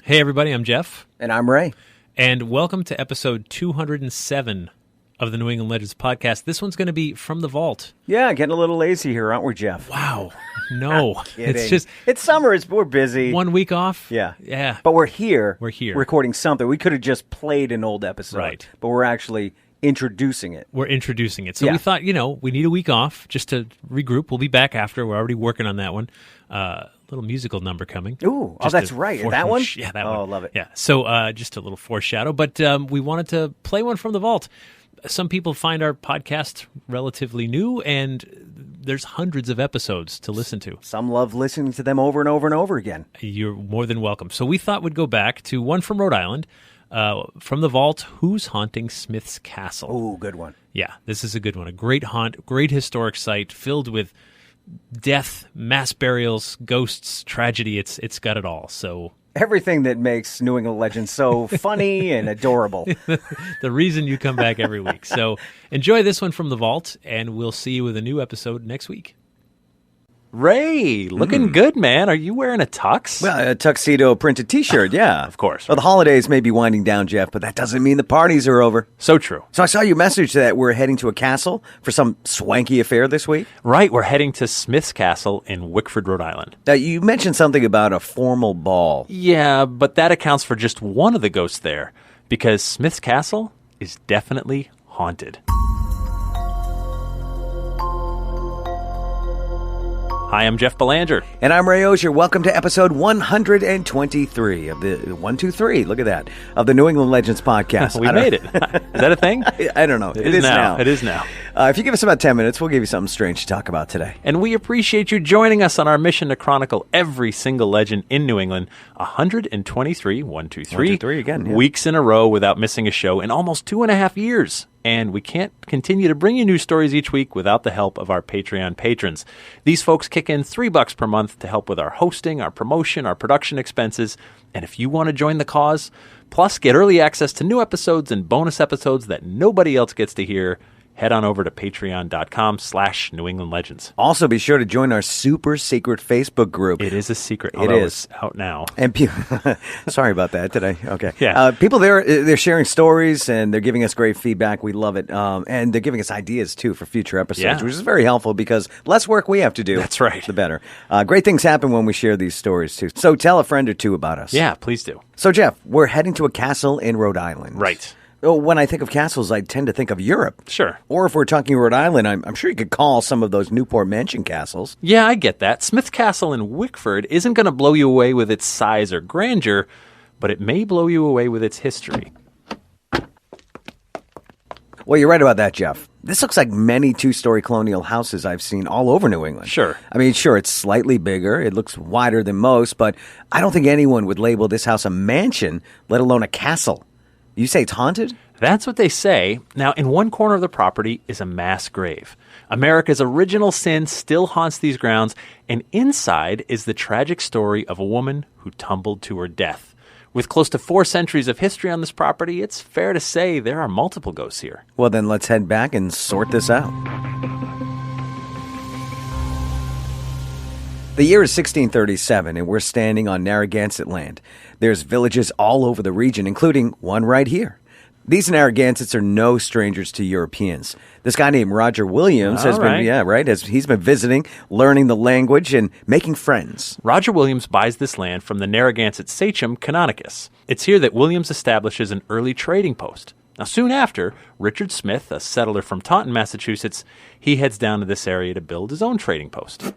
Hey, everybody, I'm Jeff. And I'm Ray. And welcome to episode 207 of the New England Legends podcast. This one's going to be from the vault. Yeah, getting a little lazy here, aren't we, Jeff? Wow. No. It's summer. We're busy. 1 week off. Yeah. But we're here. We're here. Recording something. We could have just played an old episode. Right. But we're actually introducing it. So we thought, we need a week off just to regroup. We'll be back after. We're already working on that one. Little musical number coming. Ooh, that's right. That one? Yeah, that one. Oh, love it. Yeah. So just a little foreshadow. But we wanted to play one from the vault. Some people find our podcast relatively new, and there's hundreds of episodes to listen to. Some love listening to them over and over and over again. You're more than welcome. So we thought we'd go back to one from Rhode Island, from the vault, Who's Haunting Smith's Castle? Oh, good one. Yeah, this is a good one. A great haunt, great historic site filled with death, mass burials, ghosts, tragedy. It's got it all. So everything that makes New England Legends so funny and adorable. The reason you come back every week. So enjoy this one from the vault, and we'll see you with a new episode next week. Ray, looking good, man. Are you wearing a tux? Well, a tuxedo printed T-shirt, yeah. Of course. Well, the holidays may be winding down, Jeff, but that doesn't mean the parties are over. So true. So I saw your message that we're heading to a castle for some swanky affair this week. Right, we're heading to Smith's Castle in Wickford, Rhode Island. Now, you mentioned something about a formal ball. Yeah, but that accounts for just one of the ghosts there, because Smith's Castle is definitely haunted. Hi, I'm Jeff Belanger. And I'm Ray Auger. Welcome to episode 123 of the 123, look at that, of the New England Legends podcast. We made it. Is that a thing? I don't know. It is now. It is now. If you give us about 10 minutes, we'll give you something strange to talk about today. And we appreciate you joining us on our mission to chronicle every single legend in New England. 123, 123 again, yeah. Weeks in a row without missing a show in almost 2.5 years. And we can't continue to bring you new stories each week without the help of our Patreon patrons. These folks kick in $3 per month to help with our hosting, our promotion, our production expenses. And if you want to join the cause, plus get early access to new episodes and bonus episodes that nobody else gets to hear, head on over to patreon.com/New England Legends. Also, be sure to join our super secret Facebook group. It is a secret. It is out now. And sorry about that. Did I? Okay. Yeah. People there, they're sharing stories and they're giving us great feedback. We love it. And they're giving us ideas too for future episodes, which is very helpful because less work we have to do. That's right. The better. Great things happen when we share these stories too. So tell a friend or two about us. Yeah, please do. So Jeff, we're heading to a castle in Rhode Island. Right. When I think of castles, I tend to think of Europe. Sure. Or if we're talking Rhode Island, I'm sure you could call some of those Newport mansion castles. Yeah, I get that. Smith's Castle in Wickford isn't going to blow you away with its size or grandeur, but it may blow you away with its history. Well, you're right about that, Jeff. This looks like many two-story colonial houses I've seen all over New England. Sure. I mean, sure, it's slightly bigger. It looks wider than most, but I don't think anyone would label this house a mansion, let alone a castle. You say it's haunted? That's what they say. Now, in one corner of the property is a mass grave. America's original sin still haunts these grounds, and inside is the tragic story of a woman who tumbled to her death. With close to 4 centuries of history on this property, it's fair to say there are multiple ghosts here. Well, then let's head back and sort this out. The year is 1637, and we're standing on Narragansett land. There's villages all over the region, including one right here. These Narragansetts are no strangers to Europeans. This guy named Roger Williams he's been visiting, learning the language, and making friends. Roger Williams buys this land from the Narragansett sachem Canonicus. It's here that Williams establishes an early trading post. Now, soon after, Richard Smith, a settler from Taunton, Massachusetts, he heads down to this area to build his own trading post.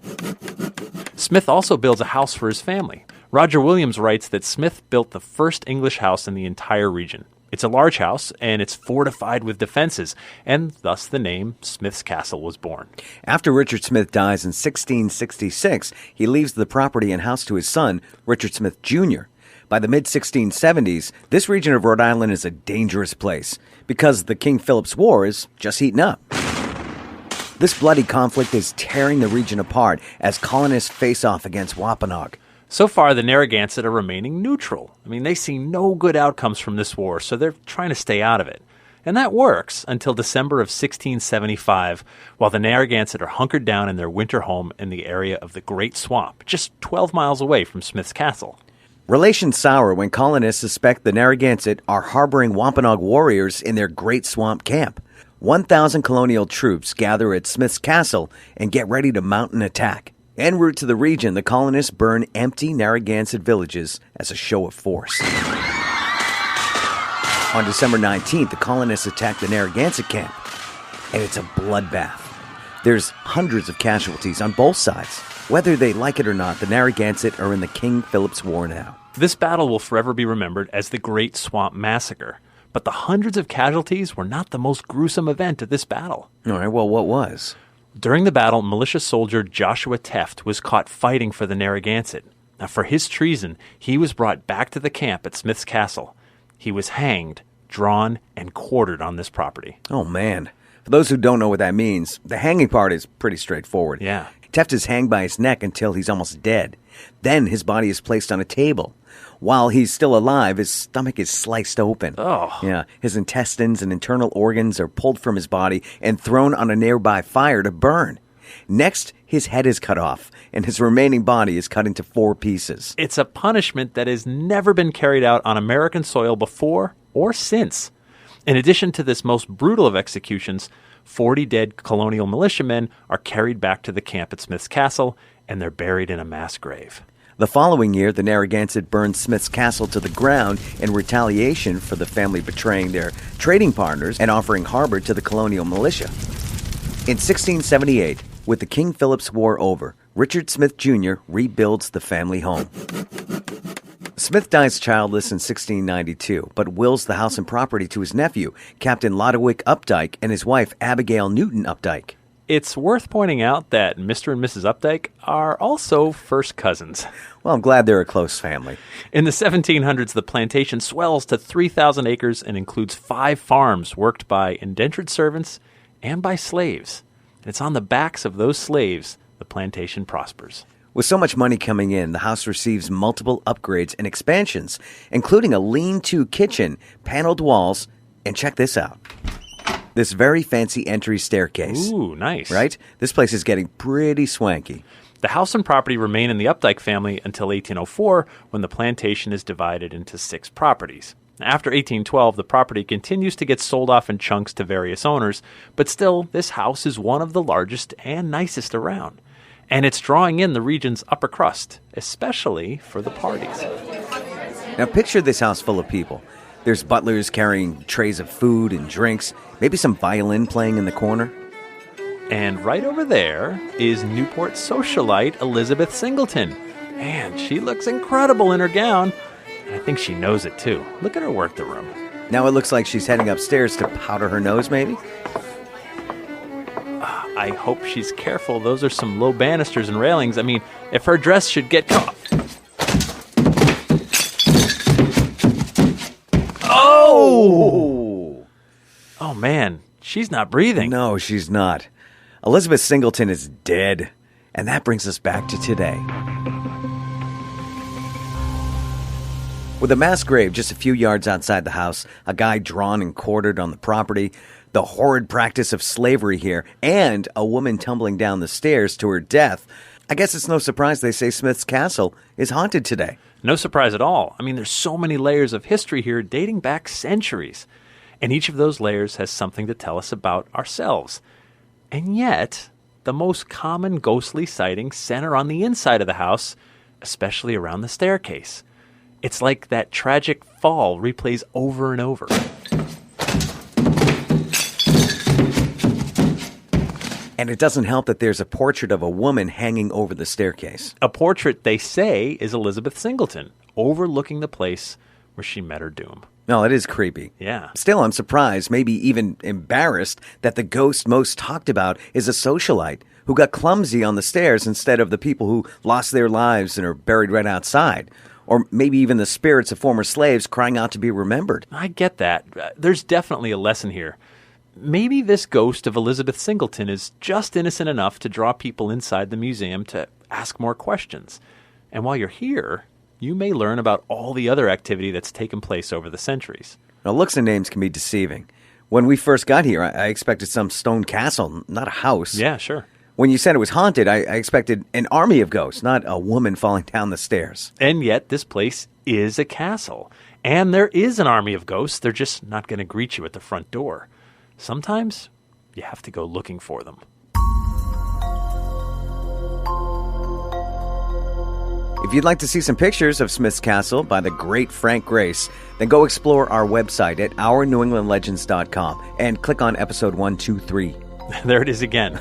Smith also builds a house for his family. Roger Williams writes that Smith built the first English house in the entire region. It's a large house, and it's fortified with defenses, and thus the name Smith's Castle was born. After Richard Smith dies in 1666, he leaves the property and house to his son, Richard Smith Jr. By the mid-1670s, this region of Rhode Island is a dangerous place because the King Philip's War is just heating up. This bloody conflict is tearing the region apart as colonists face off against Wampanoag. So far, the Narragansett are remaining neutral. I mean, they see no good outcomes from this war, so they're trying to stay out of it. And that works until December of 1675, while the Narragansett are hunkered down in their winter home in the area of the Great Swamp, just 12 miles away from Smith's Castle. Relations sour when colonists suspect the Narragansett are harboring Wampanoag warriors in their Great Swamp Camp. 1,000 colonial troops gather at Smith's Castle and get ready to mount an attack. En route to the region, the colonists burn empty Narragansett villages as a show of force. On December 19th, the colonists attack the Narragansett camp, and it's a bloodbath. There's hundreds of casualties on both sides. Whether they like it or not, the Narragansett are in the King Philip's War now. This battle will forever be remembered as the Great Swamp Massacre. But the hundreds of casualties were not the most gruesome event of this battle. All right, well, what was? During the battle, militia soldier Joshua Teft was caught fighting for the Narragansett. Now, for his treason, he was brought back to the camp at Smith's Castle. He was hanged, drawn, and quartered on this property. Oh, man. For those who don't know what that means, the hanging part is pretty straightforward. Yeah. Teft is hanged by his neck until he's almost dead. Then his body is placed on a table. While he's still alive, his stomach is sliced open. Oh. Yeah, his intestines and internal organs are pulled from his body and thrown on a nearby fire to burn. Next, his head is cut off, and his remaining body is cut into 4 pieces. It's a punishment that has never been carried out on American soil before or since. In addition to this most brutal of executions, 40 dead colonial militiamen are carried back to the camp at Smith's Castle, and they're buried in a mass grave. The following year, the Narragansett burned Smith's Castle to the ground in retaliation for the family betraying their trading partners and offering harbor to the colonial militia. In 1678, with the King Philip's War over, Richard Smith Jr. rebuilds the family home. Smith dies childless in 1692, but wills the house and property to his nephew, Captain Lodowick Updike, and his wife, Abigail Newton Updike. It's worth pointing out that Mr. and Mrs. Updike are also first cousins. Well, I'm glad they're a close family. In the 1700s, the plantation swells to 3,000 acres and includes 5 farms worked by indentured servants and by slaves. And it's on the backs of those slaves the plantation prospers. With so much money coming in, the house receives multiple upgrades and expansions, including a lean-to kitchen, paneled walls, and check this out. This very fancy entry staircase. Ooh, nice. Right? This place is getting pretty swanky. The house and property remain in the Updike family until 1804, when the plantation is divided into 6 properties. After 1812, the property continues to get sold off in chunks to various owners, but still, this house is one of the largest and nicest around. And it's drawing in the region's upper crust, especially for the parties. Now picture this house full of people. There's butlers carrying trays of food and drinks, maybe some violin playing in the corner. And right over there is Newport socialite Elizabeth Singleton. Man, she looks incredible in her gown. And I think she knows it too. Look at her work the room. Now it looks like she's heading upstairs to powder her nose, maybe? I hope she's careful. Those are some low banisters and railings. I mean, if her dress should get caught. Oh! Oh, man. She's not breathing. No, she's not. Elizabeth Singleton is dead. And that brings us back to today. With a mass grave just a few yards outside the house, a guy drawn and quartered on the property, the horrid practice of slavery here, and a woman tumbling down the stairs to her death, I guess it's no surprise they say Smith's Castle is haunted today. No surprise at all. I mean, there's so many layers of history here dating back centuries. And each of those layers has something to tell us about ourselves. And yet, the most common ghostly sightings center on the inside of the house, especially around the staircase. It's like that tragic fall replays over and over. And it doesn't help that there's a portrait of a woman hanging over the staircase. A portrait, they say, is Elizabeth Singleton, overlooking the place where she met her doom. No, it is creepy. Yeah. Still, I'm surprised, maybe even embarrassed, that the ghost most talked about is a socialite who got clumsy on the stairs instead of the people who lost their lives and are buried right outside. Or maybe even the spirits of former slaves crying out to be remembered. I get that. There's definitely a lesson here. Maybe this ghost of Elizabeth Singleton is just innocent enough to draw people inside the museum to ask more questions. And while you're here, you may learn about all the other activity that's taken place over the centuries. Now, looks and names can be deceiving. When we first got here, I expected some stone castle, not a house. Yeah, sure. When you said it was haunted, I expected an army of ghosts, not a woman falling down the stairs. And yet, this place is a castle. And there is an army of ghosts. They're just not going to greet you at the front door. Sometimes you have to go looking for them. If you'd like to see some pictures of Smith's Castle by the great Frank Grace, then go explore our website at OurNewEnglandLegends.com and click on episode 123. There it is again.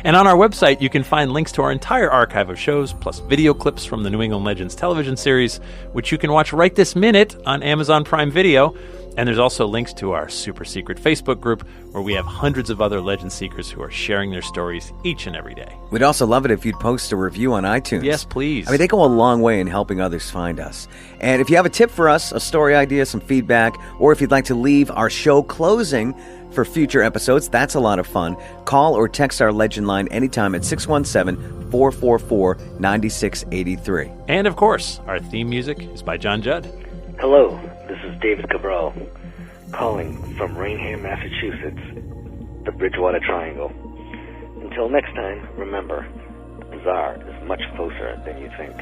And on our website, you can find links to our entire archive of shows, plus video clips from the New England Legends television series, which you can watch right this minute on Amazon Prime Video. And there's also links to our super secret Facebook group, where we have hundreds of other legend seekers who are sharing their stories each and every day. We'd also love it if you'd post a review on iTunes. Yes, please. I mean, they go a long way in helping others find us. And if you have a tip for us, a story idea, some feedback, or if you'd like to leave our show closing for future episodes, that's a lot of fun. Call or text our legend line anytime at 617-444-9683. And of course, our theme music is by John Judd. Hello, this is David Cabral, calling from Rainham, Massachusetts, the Bridgewater Triangle. Until next time, remember, the bizarre is much closer than you think.